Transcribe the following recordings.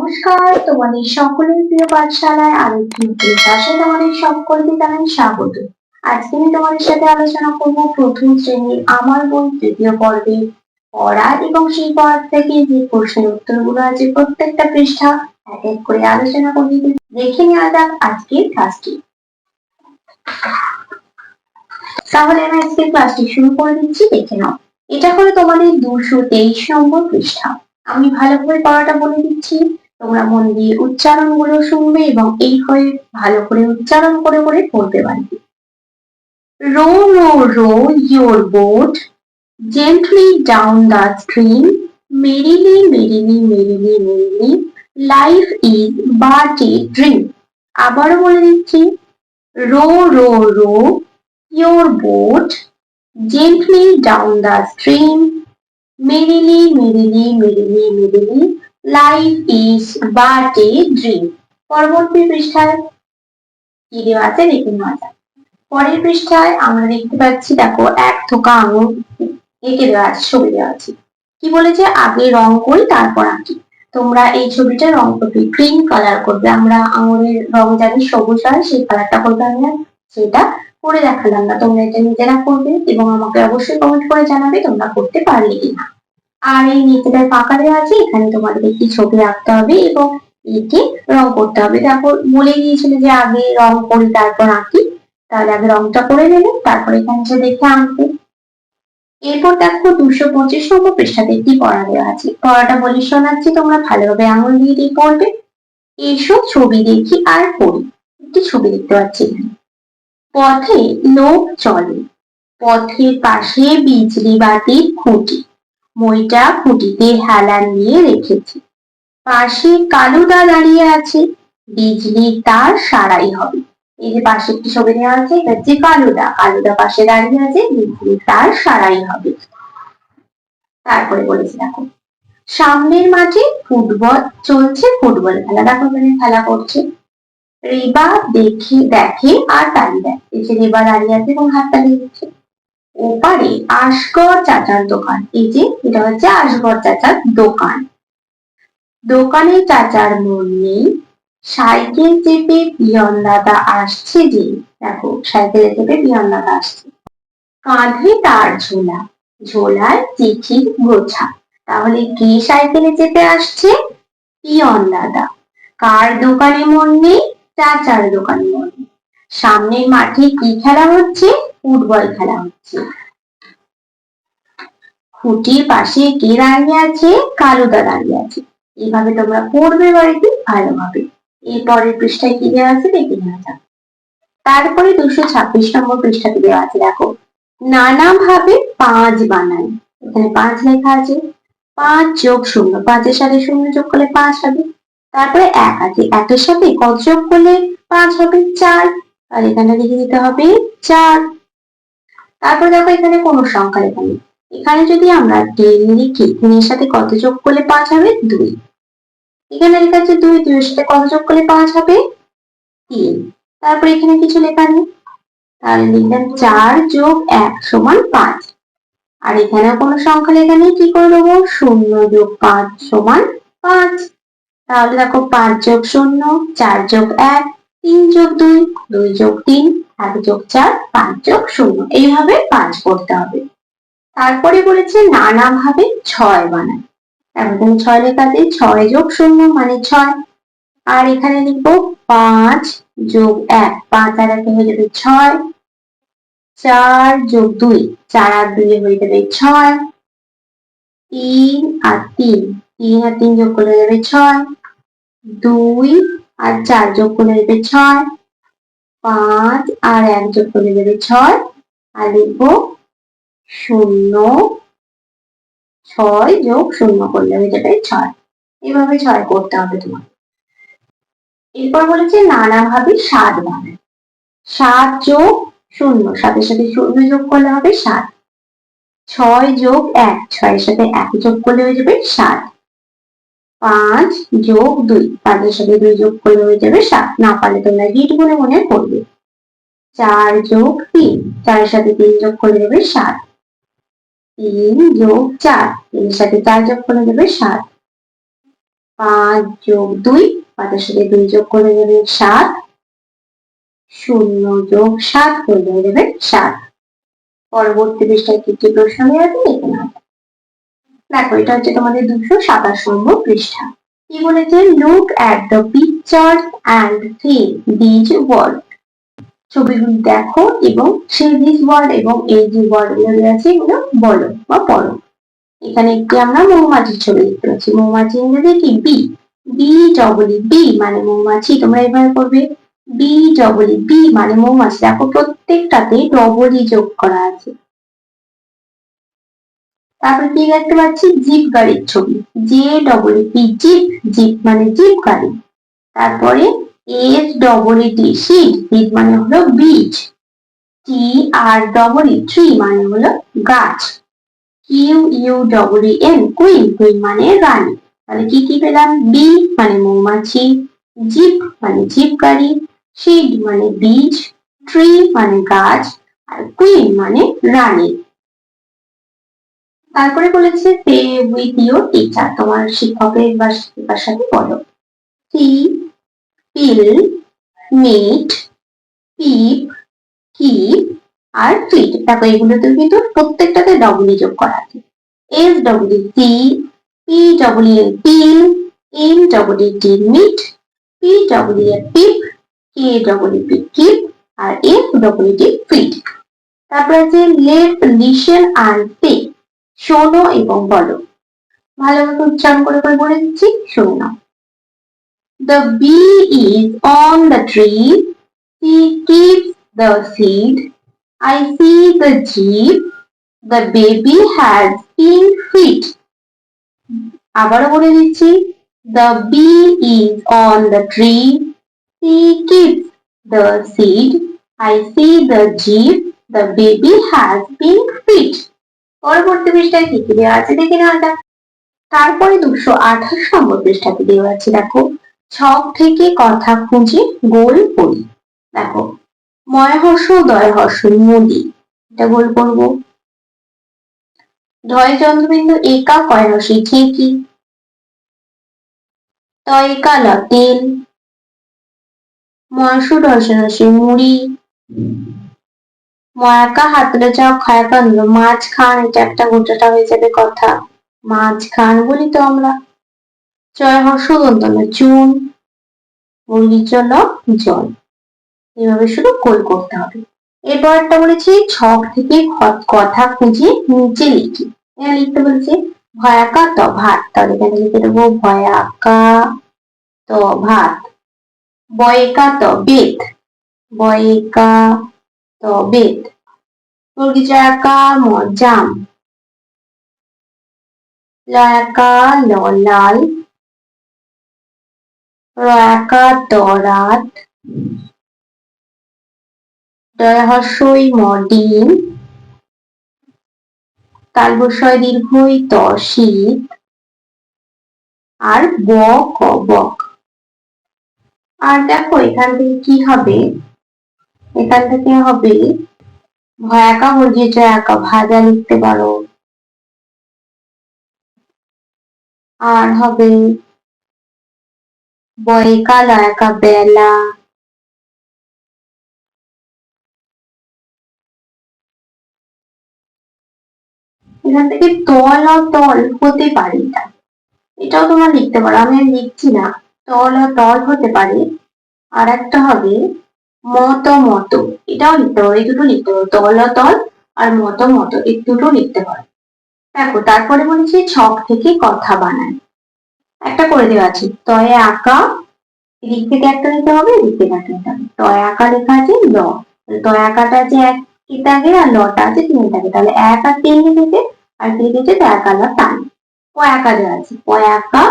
নমস্কার, তোমাদের সকলের প্রিয় পাঠশালায় আরেকটি নতুন ক্লাসে তোমাদের সকলকে জানাই স্বাগত। আজকে আমি তোমাদের সাথে আলোচনা করব প্রথম শ্রেণীর আমার বই তৃতীয় পর্বে পড়া এবং সেই পড়ার থেকে যে প্রশ্নের উত্তরগুলো আছে প্রত্যেকটা পৃষ্ঠা এক এক করে আলোচনা করে দেখে নেওয়া যাক আজকের ক্লাসটি। তাহলে আমি আজকের ক্লাসটি শুরু করে দিচ্ছি, দেখে নাও। এটা হলো তোমাদের 223 নম্বর পৃষ্ঠা। আমি ভালো করে পড়াটা বলে দিচ্ছি, তোমরা মন দিয়ে উচ্চারণগুলো শুনবে এবং এইভাবে ভালো করে উচ্চারণ করে করে পড়তে পারবে। Row, row, row your boat gently down the stream. Merrily, merrily, merrily, merrily, life is but a dream. আবারও বলে দিচ্ছি, row, row, row your boat gently down the stream. Merrily, merrily, merrily, merrily, life is but a dream. পরবর্তী পৃষ্ঠায় কি দেওয়া আছে দেখে নেওয়া যাক। পরের পৃষ্ঠায় আমরা দেখতে পাচ্ছি, দেখো এক থোকা আঙুর এঁকে দেওয়া আছে, ছবি দেওয়া আছে। কি বলেছে, আগে রং করি তারপর আঁকি। তোমরা এই ছবিটা রং করবে, গ্রিন কালার করবে। আমরা আঙুরের রং জানি সবুজ হয়, সেই কালারটা করবে। আমি সেটা করে দেখালাম না, তোমরা এটা নিজেরা করবে এবং আমাকে অবশ্যই কমেন্ট করে জানাবে তোমরা করতে পারলে কিনা। আর এই নিচেটায় ফাঁকা দেওয়া আছে, এখানে তোমাদের একটি ছবি আঁকতে হবে এবং একে রং করতে হবে। দেখো বলে দিয়েছিল যে আগে রং করি তারপর আঁকি, তাহলে আগে রংটা করে নেবে, তারপর এখানে এসে দেখে আঁকবে। এরপর দেখো 225 নম্বর পৃষ্ঠাতে একটি পড়া দেওয়া আছে। পড়াটা বলে শোনাচ্ছি, তোমরা ভালোভাবে আঙুল দিয়ে দিয়ে পড়বে। এসো ছবি দেখি আর পড়ি। একটি ছবি দেখতে পাচ্ছি এখানে। পথে লোক চলে, পথের পাশে বিজলি বাতির খুঁটি, মইটা খুঁটিতে হেলান দিয়ে রেখেছে। পাশে কালুদা দাঁড়িয়ে আছে, বিজলির তার সারাই হবে। এই যে পাশে একটি ছবি দেওয়া আছে, এটা হচ্ছে কালুদা। কালুদা পাশে দাঁড়িয়ে আছে, বিজলির তার সারাই হবে। তারপরে বলেছে দেখো, সামনের মাঠে ফুটবল চলছে, ফুটবল খেলা। দেখো এখানে খেলা করছে। রেবা দেখে আর তালি দেয়। এই যে রেবা দাঁড়িয়ে আছে এবং হাত তালি দিচ্ছে। ওপারে আসগর চাচার দোকান। এই যে এটা হচ্ছে আসগর চাচার দোকান। দোকানে চাচার মন নেই, সাইকেল চেপে পিয়ন দাদা আসছে যে। দেখো সাইকেলে চেপে পিয়ন দাদা আসছে। কাঁধে তার ঝোলা, ঝোলায় চিঠির গোছা। তাহলে কে সাইকেলে চেপে আসছে? পিয়ন দাদা। কার দোকানে মন নেই? চাচার দোকানে মন নেই। সামনের মাঠে কি খেলা হচ্ছে? ফুটবল খেলা হচ্ছে। খুঁটির পাশে কে দাঁড়িয়ে আছে? কালুদা দাঁড়িয়ে আছে। এইভাবে তোমরা পড়বে বাড়িতে ভালোভাবে। এর পরের পৃষ্ঠায় কি দেওয়া আছে দেখে নেওয়া যাক। তারপরে 226 নম্বর পৃষ্ঠাতে দেওয়া আছে, দেখো নানাভাবে 5 বানাই। এখানে 5 লেখা আছে। 5 যোগ 0, 5 এর সাথে 0 যোগ করলে 5 হবে। তারপরে 1 আছে, 1 এর সাথে কত যোগ করলে 5 হবে? 4। আর এখানে লিখে দিতে হবে 4। তারপর দেখো এখানে কোন সংখ্যা লেখা নেই। এখানে যদি আমরা 10 লিখি, 10 এর সাথে কত যোগ করলে 5 হবে? 2। এখানে লেখা আছে 2, 2 এর সাথে কত যোগ করলে 5 হবে? 3। তারপর এখানে কিছু লেখা নেই, তাহলে লিখলাম 4 যোগ 1 সমান 5। আর এখানেও কোনো সংখ্যা লেখা নেই, কি করে দেবো? 0 যোগ 5 সমান 5। তাহলে দেখো 5 যোগ 0, 4 যোগ 1, 3 যোগ 2, 2 যোগ 3, 1 যোগ 4, 5 যোগ 0। এইভাবে 5 করতে হবে। তারপরে বলেছে নানাভাবে 6 বানায়। এখন 6 লেখা আছে, 6 যোগ 0 মানে 6। আর এখানে লিখবো 5 যোগ 1, 5 আর 1 হয়ে যাবে 6। 4 যোগ 2, 4 আর 2 হয়ে যাবে 6। 3 আর 3, 3 আর 3 যোগ করলে যাবে 6। 2 আর 4 যোগ করলে যাবে 6। 5 আর 1 যোগ করলে যাবে 6। আর লিখবো 0, 6 যোগ 0 করলে হয়ে যাবে 6। এভাবে 6 করতে হবে তোমার। এরপর বলেছে নানাভাবে 7 বানায়। 7 যোগ 0, 7 এর সাথে 0 যোগ করলে হবে 7। 6 যোগ 1, 6 এর সাথে 1 যোগ করলে হয়ে যাবে 7। 5 যোগ 2, 5 এর সাথে 2 যোগ করলে হয়ে যাবে 7। না পারলে তোমরা গিট গুনে মনে করবে। 4 যোগ 3, 4 এর সাথে 3 যোগ করলে যাবে 7। 3 যোগ 4, 3 এর সাথে 4 যোগ করলে যাবে 7। 5 যোগ 2, 5 এর সাথে 2 যোগ করে দেবে 7, 0 যোগ 7 করে দেবে 7। পরবর্তী পৃষ্ঠায় কি কি প্রশ্ন দেওয়া আছে দেখে নাও। দেখো এটা হচ্ছে তোমাদের 227 নম্বর পৃষ্ঠা। কি বলেছে? Look at the pictures and fill these word. ছবিগুলি দেখো এবং সেই দিজ ওয়ার্ড এবং এই যে ওয়ার্ড গুলো আছে এগুলো বলো বা পড়ো। এখানে একটি আমরা মৌমাছির ছবি দেখতে পাচ্ছি। মৌমাছি ইংরেজি কি? বি। বি ডবল বি মানে মৌমাছি। তোমরা এভাবে করবে বি ডবল বি মানে মৌমাছি। দেখো প্রত্যেকটাতে ডবল যোগ করা আছে। তারপরে কি দেখতে পাচ্ছি? জিপ গাড়ির ছবি। J double P jeep. Jeep মানে জিপ গাড়ি। তারপরে S double T seed. Seed মানে হলো বীজ। টি আর ডবল ট্রি মানে হলো গাছ। Q U double N queen. Queen মানে রানী। তাহলে কি কি পেলাম? বি মানে মৌমাছি, জিপ মানে জিপ গাড়ি, সিড মানে বীজ, ট্রি মানে গাছ, আর কুইন মানে রানী। তারপরে বলেছে পে উইথ ইউর টিচার। তোমার শিক্ষকের বা শিক্ষিকার সাথে বলো। Sea, peel, meet, peep, keep আর ফিট। দেখো এগুলোতে কিন্তু প্রত্যেকটাতে ডবল যোগ করা আছে। S double sea, P double L peel, M double T meet, P double A peep, K double P keep আর এফ ডবল টি ফিট। তারপর আছে লেট লিসেন অ্যান্ড সে। শোনো এবং বলো। ভালোভাবে উচ্চারণ করে করে বলে দিচ্ছি, শোনো না। The bee is on the tree. She keeps the seed. I see the jeep. The baby has pink feet. আবারও বলে দিচ্ছি। The bee is on the tree. She keeps the seed. I see the jeep. The baby has pink feet. পরবর্তী পৃষ্ঠায় কি কি দেওয়া আছে দেখে নেওয়া যাক। তারপরে 228 নম্বর পৃষ্ঠাতে দেওয়া আছে। দেখো ছক থেকে কথা খুঁজে গোল করি। দেখো ময় হর্ষ দয় হর্ষ নদী, এটা গোল করব। ঢয় চন্দ্রবিন্দু একা কয় হর্ষে ঠেকি। তয় একা ল তেল। ময়সু ঢর্ষে হর্ষে মুড়ি। ময়াকা হাতলে যাও খায়াকা নিল মাছ খান। এটা একটা গোটাটা হয়ে যাবে কথা, মাছ খান বলি তো আমরা। চয় হর্ষ দন্তন্য চুন। মুরগি চল জল। এভাবে শুধু গোল করতে হবে। এরপর একটা বলেছি ছক থেকে কথা খুঁজে নিচে লিখি। এখানে লিখতে বলছে ভয়াকা ত ভাত। তাহলে এখানে লিখে দেবো ভয়াকা ত ভাত। বয়েকা ত বেত। বয়েকা ত বেত। মুরগি জয়াকা ম জাম। লয়াকা ল লাল। রয়াকা ত রাত। ডয় হর্ষই ম ডিম। তালবস্যয় দীর্ঘই ত শীত। আর ব ক বক। আর দেখো এখান থেকে কি হবে? এখান থেকে হবে ভয়াকা মুরগি জয়াকা ভাজা লিখতে পারো। আর হবে বয়কা লয়াকা বেলা। এখান থেকে তল আর তল হতে পারে, এটাও তোমরা লিখতে পারো। আমি আর লিখছি না। তল আর তল হতে পারে। আর একটা হবে মত মত, এটাও লিখতে পারো। এই দুটো লিখতে পারো, তল আর তল আর মত মত, এই দুটো লিখতে পারো। দেখো তারপরে বলেছি ছক থেকে কথা বানায়। একটা করে দেওয়া আছে তয়ে আঁকা। এদিক থেকে একটা নিতে হবে, এদিক থেকে একটা নিতে হবে। তয় আঁকা লেখা আছে ল। তয় আঁকাটা আছে এক দাগে আর লটা আছে 3 দাগে। তাহলে 1 আর 3 লিখেছে আর কি লিখেছে তয় আঁকা ল টান। পয়াকা দেওয়া আছে পয়াকা।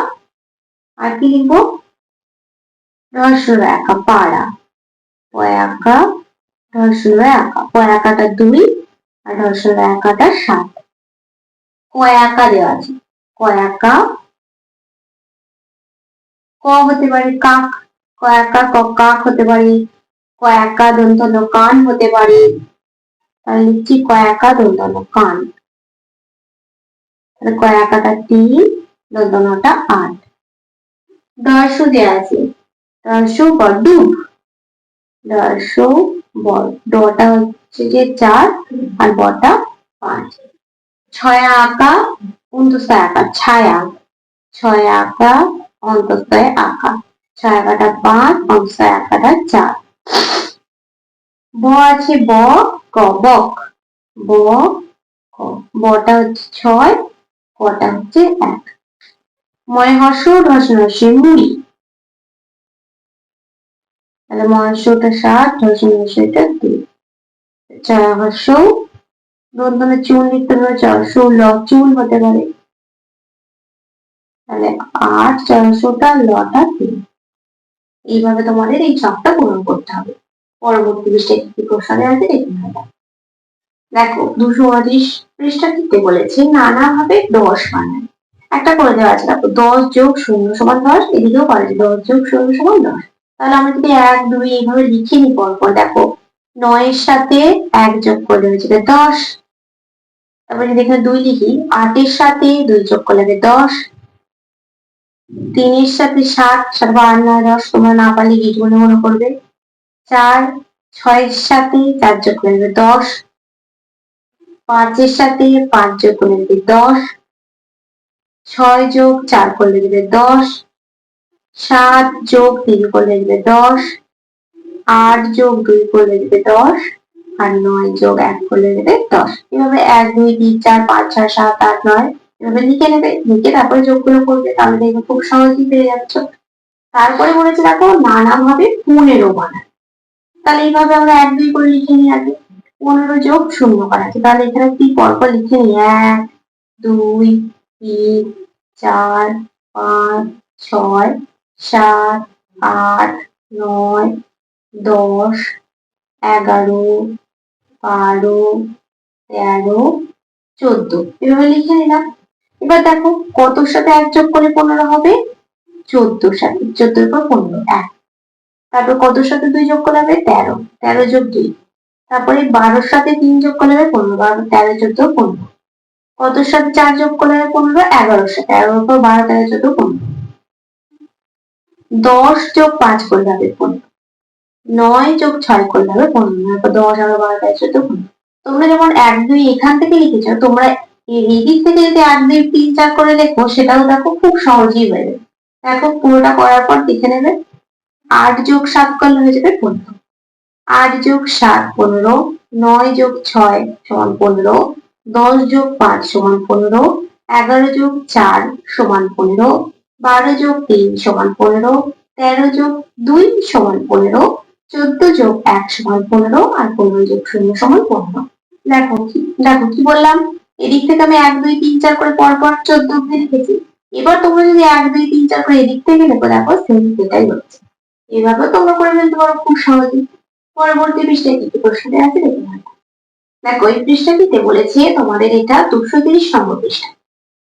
আর কি লিখবো? রস্য একা পাড়া। পয়াকা রস্য একা। পয়াকাটা 2 আর রস্য একাটা 7। কয়াকা দেওয়া আছে কয়াকা। ক হতে পারে কাক। কয়াকা ক কাক হতে পারে। কয়াকা দন্তন্য কান হতে পারে। তাহলে লিখছি কয়াকা দন্তন্য কান। তাহলে কয়াকাটা 3, দন্তন্যটা 8। দর্শ দেওয়া আছে, দর্শ ব ডুব, দর্শ ব, ডটা হচ্ছে যে 4 আর বটা 5। ছয়া আঁকা অন্তস্থায় আঁকা ছায়া, ছয় আঁকা অন্তস্থায় আঁকা, ছয় আঁকাটা 5, অন্তস্থায় আঁকাটা 4। ব আছে ব ক বক, ব ক, বটা হচ্ছে 6, কটা হচ্ছে 1। ময় হর্ষ ঢস নস্যে মুড়ি, তাহলে মহাশটা 7, ঢস নস্যটা 2। চয় হর্ষ দন্তনে চুল লিখতে হবে, চুল চুল হতে পারে, তাহলে 8, চয়শটা লটা 3। এইভাবে তোমাদের এই ছকটা পূরণ করতে হবে। পরবর্তী পৃষ্ঠায় কি প্রশ্ন দেওয়া আছে দেখে নেবো। দেখো 229 পৃষ্ঠা লিখতে বলেছে নানাভাবে 10 বানায়। একটা করে দেওয়া আছে, দেখো 10 যোগ 0 সমান 10, এদিকেও করে 10 যোগ 0 সমান 10। তাহলে আমরা যদি 1 2 এইভাবে লিখে নিই পরপর, দেখো 9 এর সাথে 1 যোগ করলে হচ্ছে 10। তারপরে যদি এখানে 2 লিখি, 8 এর সাথে 2 যোগ করলে 10, 3 এর সাথে 7, 7 8 9 10, তোমরা না পারলে গিট গুলো মনে করবে। 4, 6 এর সাথে 4 যোগ করলে 10, 5 এর সাথে 5 যোগ করলে 10, 6 যোগ 4 করলে 10, 7 যোগ 3 করলে 10, 8 যোগ 2 করলে 10, আর 9 যোগ 1 করলে 10। এভাবে 1 2 3 4 5 6 7 8 9 এভাবে লিখে নেবে, লিখে তারপরে যোগগুলো করবে, তাহলে দেখবে খুব সহজেই পেয়ে যাচ্ছ। তারপরে বলেছে দেখো নানাভাবে 15 বানায়। তাহলে এইভাবে আমরা 1 2 করে লিখে নিই আগে। 15 যোগ 0 করা আছে, তাহলে এখানে কি পরপর লিখে নিই, 1 2 3 4 5 6 7 8 9 10 11 12 13 14 এভাবে লিখে নিলাম। এবার দেখো কতর সাথে 1 যোগ করলে 15 হবে, 14 সাথে, 14 এর পর 15 1। তারপর কতর সাথে 2 যোগ করলে হবে 13, 13 যোগ 2। তারপরে 12 সাথে 3 যোগ করলে হবে 15, 12 13 14 15। কতর সাথে 4 যোগ করলে হবে 15, 11 সাথে, 11 পর 12 13 14 15। 10 যোগ 5 করলে হবে 15, 9 যোগ 6 করলে হবে 15, তারপর 10 11 12 13 14 15। তোমরা যেমন 1 2 এখান থেকে লিখেছো, তোমরা এই দিক থেকে যদি 1 2 3 4 করে লেখো সেটাও দেখো খুব সহজেই হয়ে যাবে। দেখো পুরোটা করার পর লিখে নেবে। 8 যোগ 7 করলে হয়ে যাবে 15, 8 যোগ 7 15, 9 যোগ 6 সমান 15, 10 যোগ 5 সমান 15, 11 যোগ 4 সমান 15, 12 যোগ 3 সমান 15, 13 যোগ 2 সমান 15, 14 যোগ 1 সমান 15, আর 15 যোগ 0 সমান 15। দেখো কি বললাম, এদিক থেকে আমি 1 2 3 4 করে পরপর 14 অব্দি লিখেছি। এবার তোমরা যদি 1 2 3 4 করে এদিক থেকে লেখো, দেখো সেম সেটাই হচ্ছে। এভাবে তোমরা করে ফেলতে পারো খুব সহজেই। পরবর্তী পৃষ্ঠায় কি প্রশ্ন দেওয়া আছে দেখে নাও। দেখো এই পৃষ্ঠাটিতে বলেছে তোমাদের এটা 230 নম্বর পৃষ্ঠা।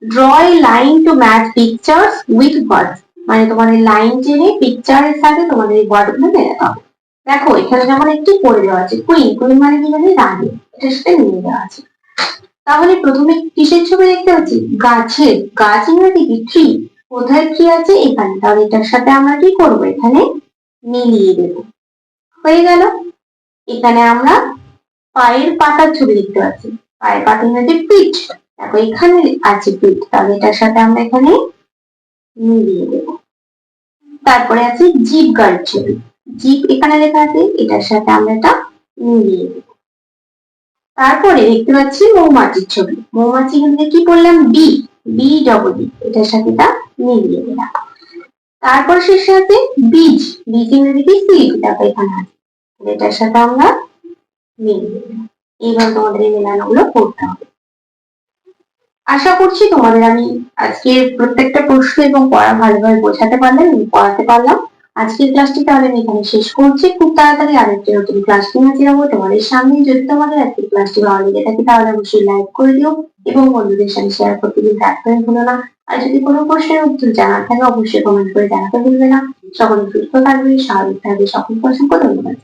Draw a line to match pictures with words, মানে তোমাদের লাইন টেনে পিকচারের সাথে তোমাদের এই ওয়ার্ড গুলো মেলাতে হবে। দেখো এখানে যেমন একটি করে দেওয়া আছে কুইন, কুইন মানে কি জানি রানী, এটার সাথে মিলে দেওয়া আছে। তাহলে প্রথমে কিসের ছবি দেখতে পাচ্ছি, গাছের, গাছ ইংরেজি কি ট্রি, কোথায় ট্রি আছে এখানে, তাহলে এটার সাথে আমরা কি করবো এখানে মিলিয়ে দেবো, হয়ে গেল। এখানে আমরা পায়ের পাতার ছবি দেখতে পাচ্ছি, পায়ের পাতা ইংরেজি পিঠ, দেখো এখানে আছে পিঠ, তাহলে এটার সাথে আমরা এখানে মিলিয়ে দেব। তারপরে আছে জিভ গার্ড ছবি, জিভ এখানে লেখা আছে, এটার সাথে আমরা এটা মিলিয়ে দেব। তারপরে দেখতে পাচ্ছি মৌমাছির ছবি, মৌমাছি ইংরেজি কি বললাম বি, বি ডবল ই, এটার সাথে এটা মিলিয়ে দিলাম। তারপর শেষে আছে বীজ, বীজ ইংরেজি কি সিড, দেখো এখানে আছে, এটার সাথে আমরা মিলিয়ে দিলাম। এইভাবে তোমাদের এই মেলানো গুলো করতে হবে। আশা করছি তোমাদের আমি আজকের প্রত্যেকটা প্রশ্ন এবং পড়া ভালোভাবে বোঝাতে পারলাম এবং পড়াতে পারলাম। আজকের ক্লাসটি তাহলে আমি এখানে শেষ করছি। খুব তাড়াতাড়ি আরেকটি নতুন ক্লাস নিয়ে হাজির হবো তোমাদের সামনে। যদি তোমাদের আজকের ক্লাসটি ভালো লেগে থাকে তাহলে অবশ্যই লাইক করে দিও এবং বন্ধুদের সাথে শেয়ার করতে কিন্তু একদমই ভুলো না। আর যদি কোনো প্রশ্নের উত্তর জানার থাকে অবশ্যই কমেন্ট করে জানাতে ভুলবে না। সকলে সুস্থ থাকবে, স্বাভাবিক থাকবে, সকলকে অসংখ্য ধন্যবাদ।